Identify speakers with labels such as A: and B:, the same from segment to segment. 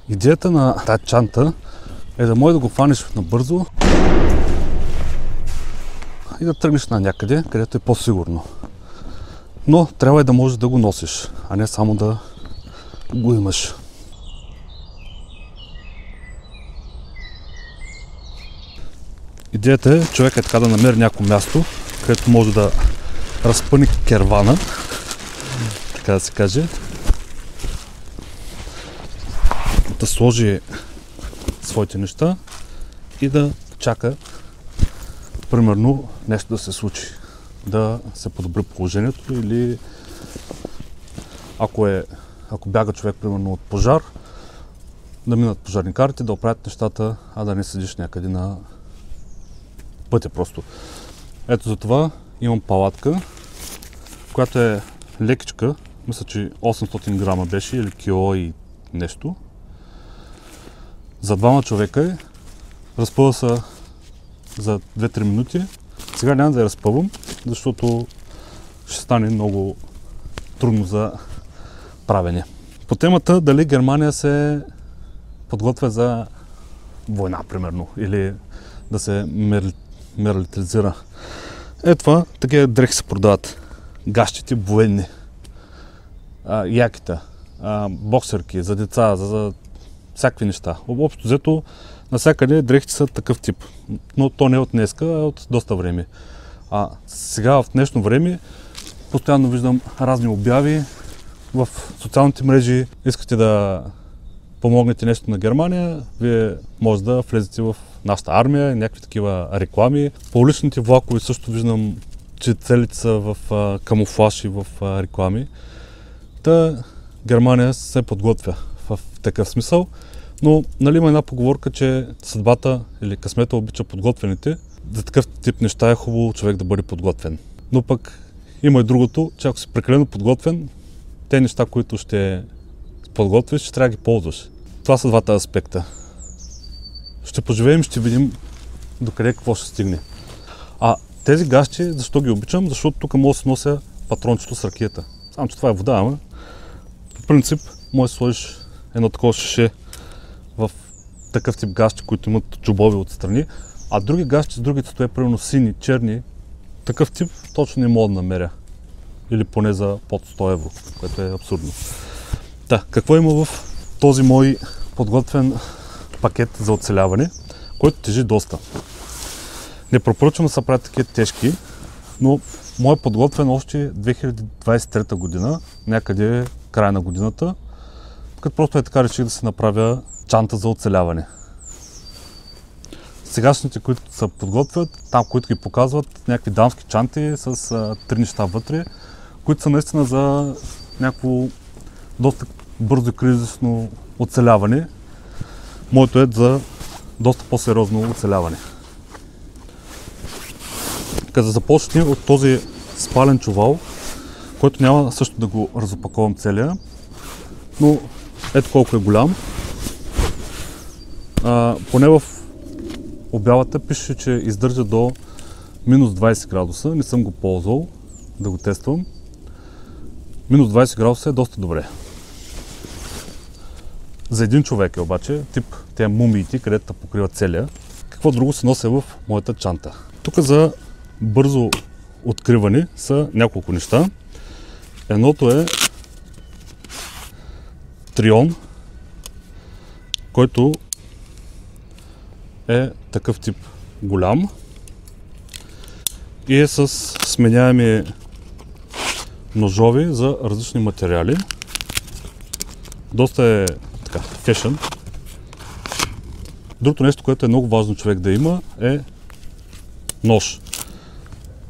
A: Идеята на тази чанта е да може да го фанеш набързо и да тръгнеш на някъде, където е по-сигурно. Но трябва и да можеш да го носиш, а не само да го имаш. Идеята е човек така да намери някакво място, където може да разпъни кервана, така да се каже, да сложи своите неща и да чака примерно нещо да се случи, да се подобри положението или ако бяга човек примерно от пожар, да минат пожарникарите, да оправят нещата, а да не седиш някъде на пътя просто. Ето за това имам палатка, която е лекичка, мисля, че 800 грама беше или кило и нещо. За двама човека е. Разпъва се за 2-3 минути. Сега няма да я разпъвам, защото ще стане много трудно за правене. По темата дали Германия се подготвя за война, примерно, или да се милитаризира. Ето това, такива дрехи се продават. Гащите военни, яките, боксерки за деца, за всякакви неща. Общо взето, навсякъде дрехите са такъв тип. Но то не е от днеска, а от доста време. Сега в днешно време постоянно виждам разни обяви в социалните мрежи. Искате да помогнете нещо на Германия, вие може да влезете в нашата армия, някакви такива реклами. По уличните влакове също виждам, че целите са в камуфлаж и в реклами. Та Германия се подготвя в такъв смисъл, но нали има една поговорка, че съдбата или късмета обича подготвените. За такъв тип неща е хубаво човек да бъде подготвен. Но пък има и другото, че ако си прекалено подготвен, те неща, които ще подготвиш, ще трябва да ги ползваш. Това са двата аспекта. Ще поживеем, ще видим докъде какво ще стигне. Тези гащи, защо ги обичам? Защото тук мога да се нося патрончето с ракията. Само че това е вода, ама по принцип може да сложиш едно такова шише в такъв тип гащи, които имат джобови отстрани, а други гащи с други цветове, примерно сини, черни, такъв тип точно не мога да намеря. Или поне за под 100 евро, което е абсурдно. Какво има в този мой подготвен пакет за оцеляване, който тежи доста. Не препоръчвам да се правят такива тежки, но мой е подготвен още 2023 година, някъде края на годината, като просто е така реших да се направя чанта за оцеляване. Сегашните, които се подготвят, там, които ги показват, някакви дамски чанти с 3 неща вътре, които са наистина за някакво доста бързо и кризисно оцеляване. Моето е за доста по-сериозно оцеляване. Като започнем от този спален чувал, който няма също да го разопаковам целия, но ето колко е голям. Поне в обявата пише, че издържа до минус 20 градуса. Не съм го ползвал да го тествам. Минус 20 градуса е доста добре. За един човек е обаче, тип тези мумиите, където те покриват целия. Какво друго се нося в моята чанта? Тук за бързо откриване са няколко неща. Едното е трион, който е такъв тип голям и е с сменяеми ножове за различни материали. Доста е така, фешън. Другото нещо, което е много важно човек да има, е нож.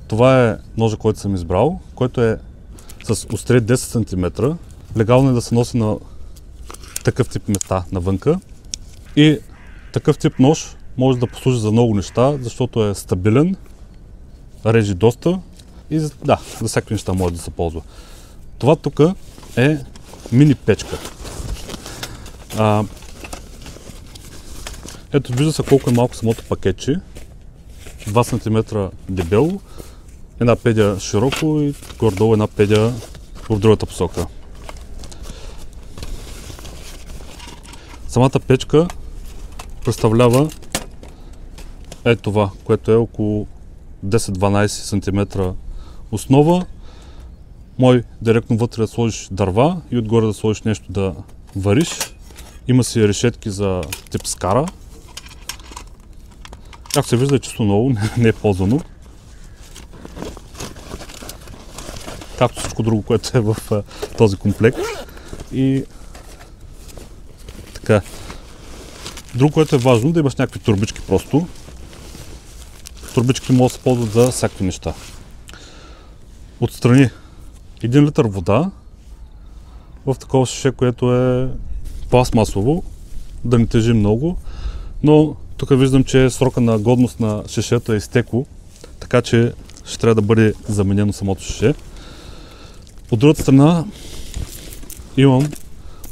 A: Това е ножа, който съм избрал, който е с острие 10 см. Легално е да се носи на такъв тип места навънка. И такъв тип нож може да послужи за много неща, защото е стабилен, реже доста и за всякакви неща може да се ползва. Това тук е мини печка. Ето вижда се колко е малко самото пакетче. 2 см дебело, една педя широко и горе-долу една педя в другата посока. Самата печка представлява това, което е около 10-12 см основа. Мой директно вътре да сложиш дърва и отгоре да сложиш нещо да вариш. Има си решетки за тип скара. Как се вижда, е чисто ново, не е ползвано. Както всичко друго, което е в този комплект. И така. Друго, което е важно, да имаш някакви турбички просто. Турбички могат да се ползват за всякакви неща. Отстрани 1 литър вода в такова шише, което е пластмасово, да не тежи много, но тук виждам, че срока на годност на шишето е изтекло, така че ще трябва да бъде заменено самото шише. От другата страна имам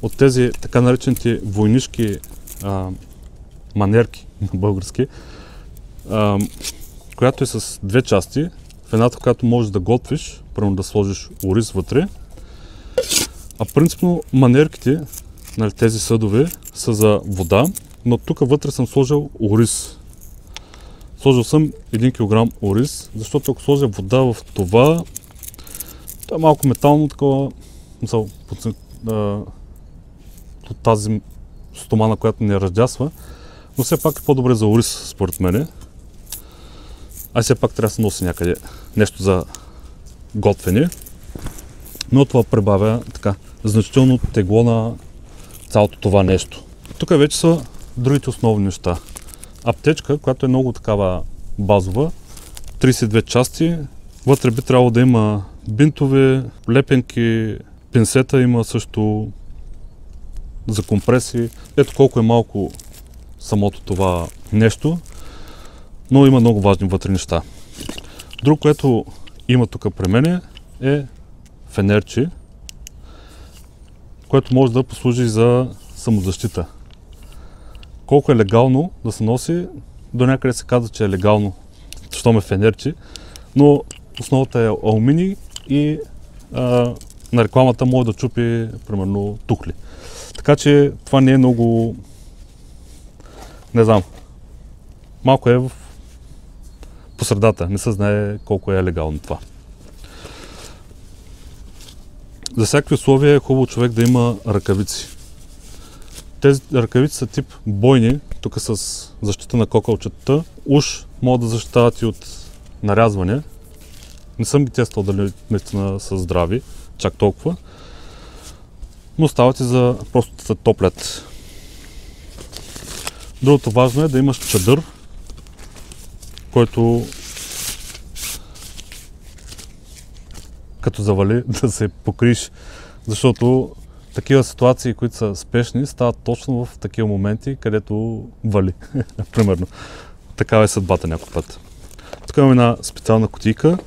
A: от тези така наречените войнишки манерки на български, която е с две части. В едната, в която можеш да готвиш, примерно да сложиш ориз вътре. А принципно манерките, нали, тези съдове, са за вода, но тук вътре съм сложил ориз. Сложил съм 1 кг ориз, защото ако сложа вода в това, то е малко метално, такова, тази стомана, която не раздясва, но все пак е по-добре за ориз, според мене. А все пак трябва да се носи някъде нещо за готвене, но това прибавя така значително тегло на цялото това нещо. Тук вече са другите основни неща. Аптечка, която е много такава базова, 32 части. Вътре би трябвало да има бинтове, лепенки, пинцета има също за компреси. Ето колко е малко самото това нещо, но има много важни вътре неща. Друго, което има тук при мен е фенерче, което може да послужи за самозащита. Колко е легално да се носи, до някъде се казва, че е легално, защото е фенерче, но основата е алуминий и на рекламата може да чупи примерно тухли. Така че това не е много, не знам, малко е по средата, не се знае колко е легално това. За всякакви условия е хубаво човек да има ръкавици. Тези ръкавици са тип бойни, тук с защита на кокалчетата. Уж могат да защитават и от нарязване. Не съм ги тествал дали наистина са здрави, чак толкова. Но стават и за просто да се топлят. Другото важно е да имаш чадър, който като завали да се покриеш, защото такива ситуации, които са спешни, стават точно в такива моменти, където вали. Примерно. Такава е съдбата някой път. Тук имаме една специална кутийка,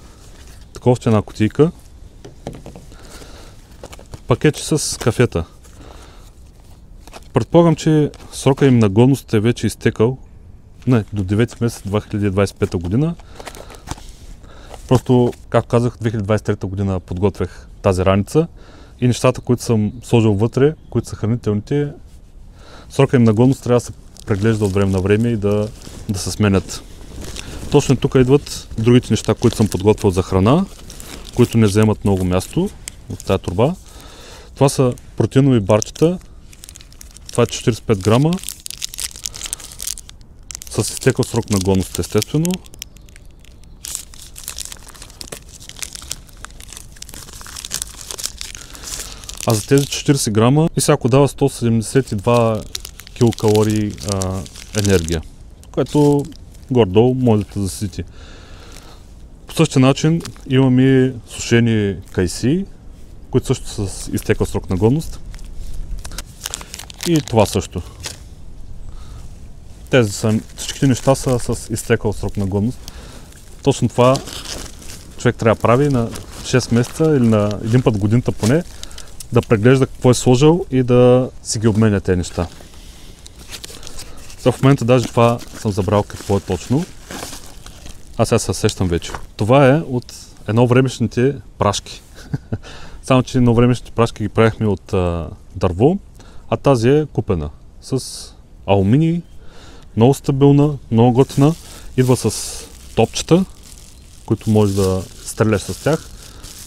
A: такова ще една кутийка, пакетче с кафета. Предполагам, че срока им на годност е вече изтекал до 9 месец 2025 година. Просто, както казах, 2023 година подготвях тази раница и нещата, които съм сложил вътре, които са хранителните, срока им на годност трябва да се преглежда от време на време и да се сменят. Точно тук идват другите неща, които съм подготвил за храна, които не вземат много място от тази турба. Това са протеинови барчета. Това е 45 грама с изтекъл срок на годност, естествено. А за тези 40 грама и всяко дава 172 килокалории енергия, което горе-долу може да те засити. По същия начин имам и сушени кайси, които също са с изтекъл срок на годност. И това също. Всичките неща са с изтекъл срок на годност. Точно това човек трябва да прави на 6 месеца или на един път годината поне, да преглежда какво е сложил и да си ги обменя тези неща. В момента даже това съм забрал какво е точно. Аз сега се сещам вече. Това е от едновремешните прашки. Само че едновремешните прашки ги правихме от дърво, а тази е купена. с алуминий, много стабилна, много готина. Идва с топчета, които можеш да стреляш с тях,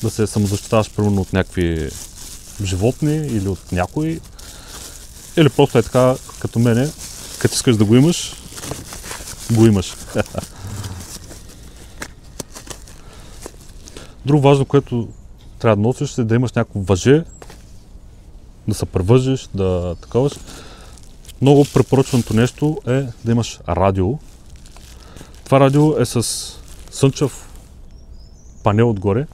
A: да се самозащитаваш примерно от някакви животни или от някой. Или просто е така, като мене, като искаш да го имаш, го имаш. Друго важно, което трябва да носиш, е да имаш някакво въже, да се превържиш, да таковаш. Много препоръчваното нещо е да имаш радио. Това радио е с слънчев панел отгоре,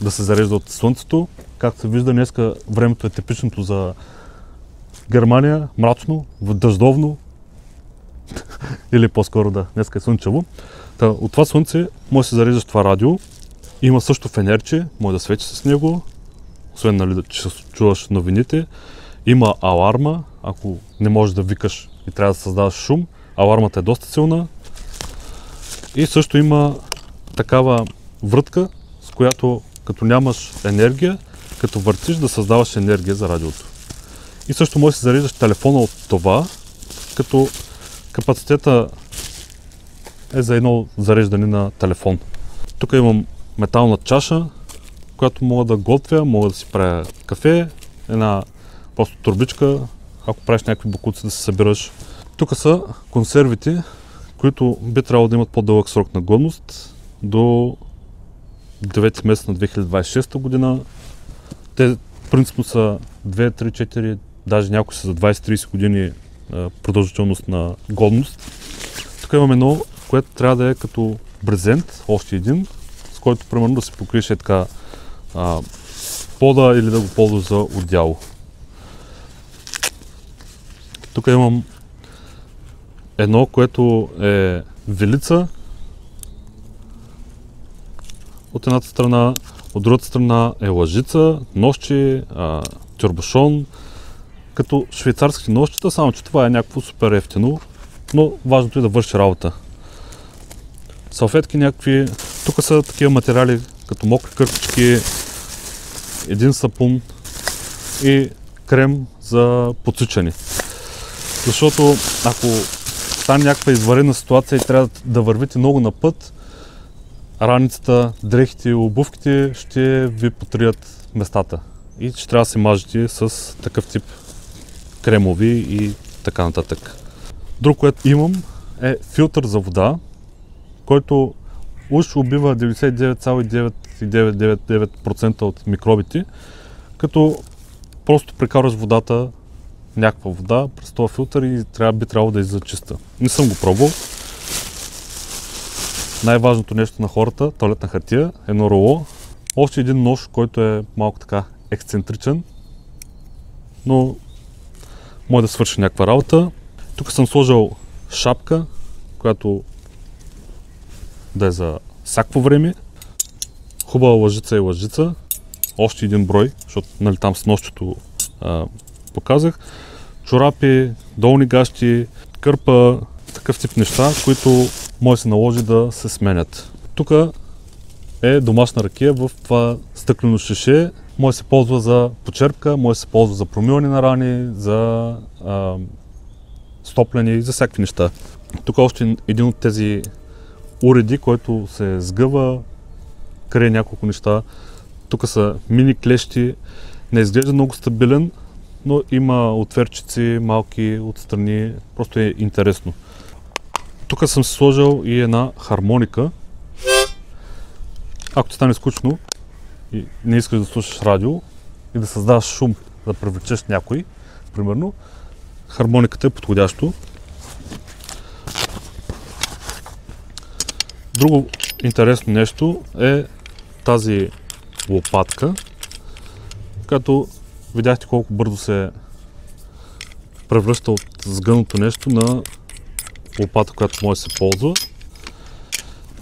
A: да се зарежда от слънцето. Както се вижда, днеска времето е типичното за Германия, мрачно, дъждовно или по-скоро да, днеска е слънчево. От това слънце може да се зареждаш това радио. Има също фенерче, може да свети с него, освен нали, че чуваш новините. Има аларма, ако не можеш да викаш и трябва да създаваш шум. Алармата е доста силна. И също има такава врътка, с която като нямаш енергия, като въртиш да създаваш енергия за радиото. И също можеш да си зареждаш телефона от това, като капацитета е за едно зареждане на телефон. Тук имам метална чаша, която мога да готвя, мога да си правя кафе, една просто турбичка, ако правиш някакви бокуци да се събираш. Тук са консервите, които би трябвало да имат по-дълъг срок на годност до 9 месеца на 2026 година. Те принципно са 2, 3, 4, даже някои са за 20-30 години продължителност на годност. Тук имаме едно, което трябва да е като брезент, още един, с който примерно да се покриеш така пода или да го ползваш за одеяло. Тук имам едно, което е вилица от едната страна, от другата страна е лъжица, нощче, тюрбушон, като швейцарски нощчета, само че това е някакво супер ефтино, но важното е да върши работа. Салфетки някакви, тук са такива материали, като мокри кърпички, един сапун и крем за подсичане. Защото ако стане някаква извънредна ситуация и трябва да вървите много на път, раницата, дрехите, обувките ще ви потрият местата и ще трябва да се мажете с такъв тип кремови и така нататък. Друг, което имам, е филтър за вода, който уж убива 99,9999% от микробите, като просто прекарваш водата, някаква вода през този филтър и би трябвало да излиза чиста. Не съм го пробвал. Най-важното нещо на хората, тоалетна хартия, едно роло. Още един нож, който е малко така ексцентричен, но може да свърши някаква работа. Тук съм сложил шапка, която да е за всяко време. Хубава лъжица и лъжица. Още един брой, защото нали, там с нощчето показах. Чорапи, долни гащи, кърпа, такъв тип неща, които може да се наложи да се сменят. Тук е домашна ракия в това стъклено шише. Може да се ползва за почерпка, може да се ползва за промиване на рани, за стопляне и за всякакви неща. Тук е още един от тези уреди, който се сгъва, крие няколко неща. Тук са мини клещи, не изглежда много стабилен, но има отверчици малки отстрани, просто е интересно. Тук съм си сложил и една хармоника. Ако ти стане скучно и не искаш да слушаш радио и да създаваш шум, да привлечеш някой, примерно, хармониката е подходящо. Друго интересно нещо е тази лопатка, като видяхте колко бързо се превръща от сгънато нещо на лопата, която може да се ползва.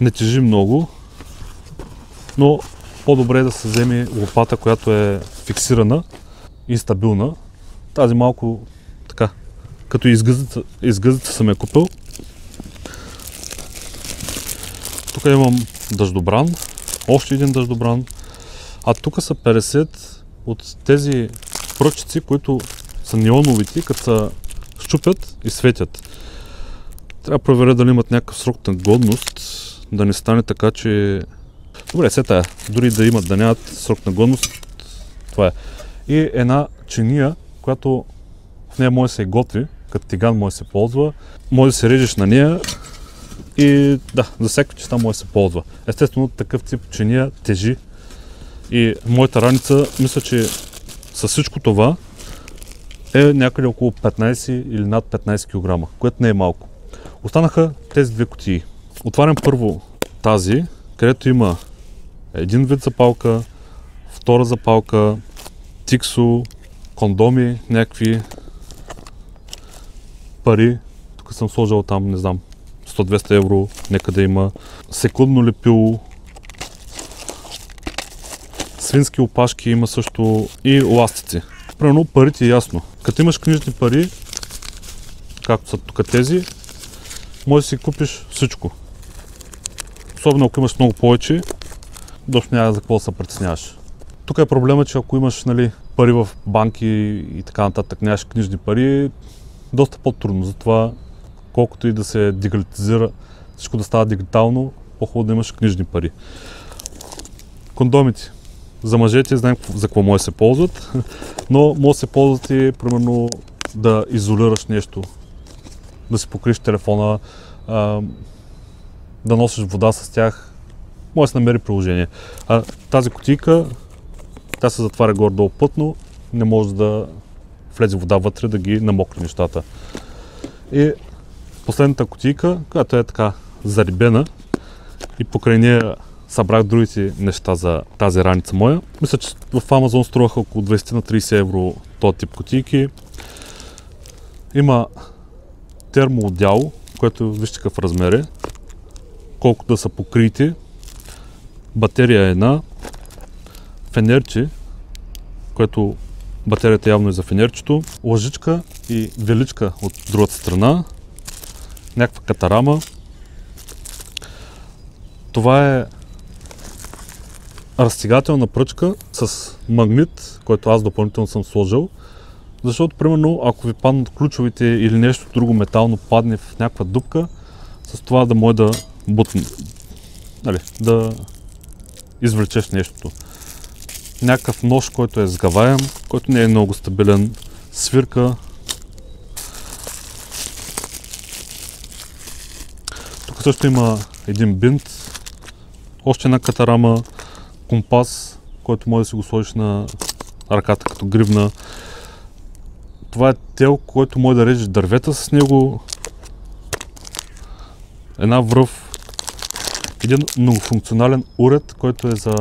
A: Не тежи много, но по-добре е да се вземе лопата, която е фиксирана и стабилна. Тази малко така, като изгъзица съм я купил. Тук имам дъждобран, още един дъждобран, а тук са 50 от тези пръчици, които са неоновите, като се щупят и светят. Трябва да проверя дали имат някакъв срок на годност, да не стане така, че... Добре, все тая. Дори да имат, да нямат срок на годност, това е. И една чиния, която в нея може да се готви, като тиган може да се ползва, може да се режеш на нея и да, за всякакви честа може да се ползва. Естествено, такъв тип чиния тежи и моята раница, мисля, че с всичко това е някъде около 15 или над 15 кг, което не е малко. Останаха тези две кутии. Отварям първо тази, където има един вид запалка, втора запалка, тиксо, кондоми, някакви пари. Тук съм сложил там, не знам, 100-200 евро, нека да има. Секундно лепило, свински опашки има също и ластици. Примерно парите е ясно. Като имаш книжни пари, както са тук тези, може да си купиш всичко. Особено ако имаш много повече, доста няма за какво да се притесняваш. Тук е проблема, че ако имаш, нали, пари в банки и така нататък, нямаш книжни пари, доста по-трудно. Затова колкото и да се дигитализира, всичко да става дигитално, по-хубаво да имаш книжни пари. Кондомите. За мъжете знаем за какво може да се ползват, но може да се ползват и примерно да изолираш нещо, да си покриеш телефона, да носиш вода с тях, може да се намери приложение. А тази кутийка, тя се затваря горе-долу плътно, не може да влезе вода вътре да ги намокри нещата. И последната кутийка, която е така зарибена и покрай нея събрах другите неща за тази раница моя. Мисля, че в Amazon струваха около 20 на 30 евро този тип кутийки. Има термоотдял, което вижте какъв размер е, колко да са покрити. Батерия е една, фенерче, което батерията явно е за фенерчето, лъжичка и величка от другата страна, някаква катарама. Това е разтегателна пръчка с магнит, който аз допълнително съм сложил, защото примерно ако ви паднат ключовите или нещо друго метално падне в някаква дупка, с това да може да бутне, нали, да извлечеш нещото. Някакъв нож, който е сгъваем, който не е много стабилен, свирка. Тук също има един бинт, още една катарама, компас, който може да си го сложиш на ръката като гривна. Това е тел, който може да режеш дървета с него. Една връв, един многофункционален уред, който е за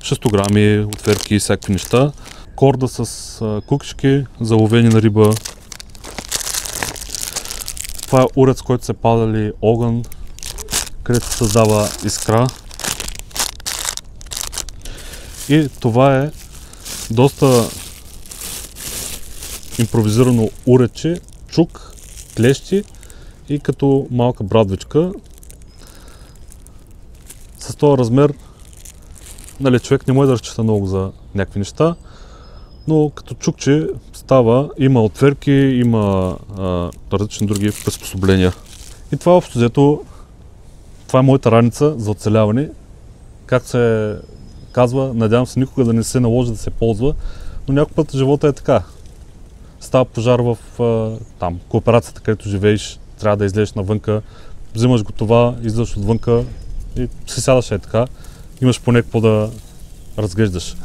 A: шестограми, отверки и всякакви неща. Корда с кукишки за ловене на риба. Това е уред, с който се падали огън, където се създава искра. И това е доста импровизирано уредче, чук, клещи и като малка брадвичка. С този размер, нали, човек не може да разчита много за някакви неща, но като чукче става, има отверки, има различни други приспособления. И това общо взето, това е моята раница за оцеляване. Как се казва, надявам се никога да не се наложи да се ползва, но някой път живота е така. Става пожар в там, кооперацията, където живееш, трябва да излезеш навънка, взимаш го това, излезеш отвънка и си сядаш е така, имаш поне какво да разглеждаш.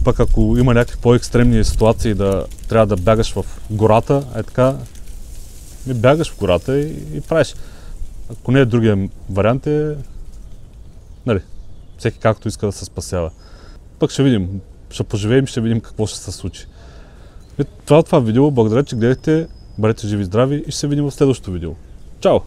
A: Пък ако има някакви по-екстремни ситуации да трябва да бягаш в гората, е така, бягаш в гората и правиш. Ако не е другия вариант е, нали, всеки както иска да се спасява. Пък ще видим, ще поживеем и ще видим какво ще се случи. И това видео, благодаря, че гледахте, бъдете живи и здрави и ще се видим в следващото видео. Чао!